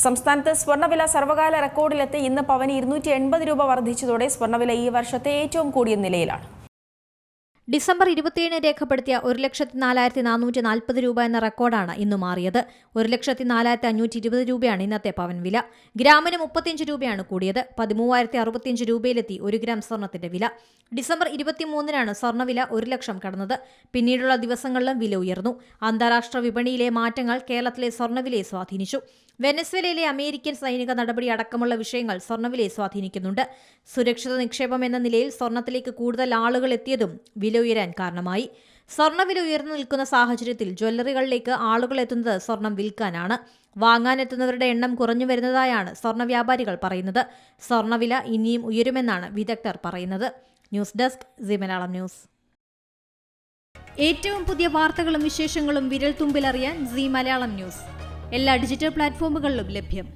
സംസ്ഥാനത്ത് സ്വർണ്ണവില സർവകാല റെക്കോർഡിലെത്തി. ഇന്ന് പവന് 280 രൂപ വർദ്ധിച്ചതോടെ സ്വർണ്ണവില ഈ വർഷത്തെ ഏറ്റവും കൂടിയ നിലയിലാണ്. ഡിസംബർ 27 രേഖപ്പെടുത്തിയ 1,04,440 രൂപ എന്ന റെക്കോർഡാണ് ഇന്ന് മാറിയത്. 1,04,520 രൂപയാണ് ഇന്നത്തെ പവൻ വില. ഗ്രാമിന് 35 രൂപയാണ് കൂടിയത്. 13,065 രൂപയിലെത്തി 1 ഗ്രാം സ്വർണത്തിന്റെ വില. ഡിസംബർ 23-നാണ് സ്വർണ്ണവില 1 ലക്ഷം കടന്നത്. പിന്നീടുള്ള ദിവസങ്ങളിലും വില ഉയർന്നു. അന്താരാഷ്ട്ര വിപണിയിലെ മാറ്റങ്ങൾ കേരളത്തിലെ സ്വർണ്ണവിലയെ സ്വാധീനിച്ചു. വെനസ്വേലയിലെ അമേരിക്കൻ സൈനിക നടപടി അടക്കമുള്ള വിഷയങ്ങൾ സ്വർണ്ണവിലയെ സ്വാധീനിക്കുന്നുണ്ട്. സുരക്ഷിത നിക്ഷേപം എന്ന നിലയിൽ സ്വർണ്ണത്തിലേക്ക് കൂടുതൽ ആളുകൾ എത്തിയതും വില ഉയരാൻ കാരണമായി. സ്വർണ്ണവില ഉയർന്നു നിൽക്കുന്ന സാഹചര്യത്തിൽ ജ്വല്ലറികളിലേക്ക് ആളുകൾ എത്തുന്നത് സ്വർണം വിൽക്കാനാണ്. വാങ്ങാനെത്തുന്നവരുടെ എണ്ണം കുറഞ്ഞു വരുന്നതായാണ് സ്വർണ്ണ വ്യാപാരികൾ പറയുന്നത്. സ്വർണ്ണവില ഇനിയും ഉയരുമെന്നാണ് വിദഗ്ധർ പറയുന്നത്. News desk C Malayalam news. ഏറ്റവും പുതിയ വാർത്തകളും വിശേഷങ്ങളും വിരൽ തുമ്പിലറിയാൻ സി മലയാളം ന്യൂസ് എല്ലാ ഡിജിറ്റൽ പ്ലാറ്റ്ഫോമുകളിലും ലഭ്യം.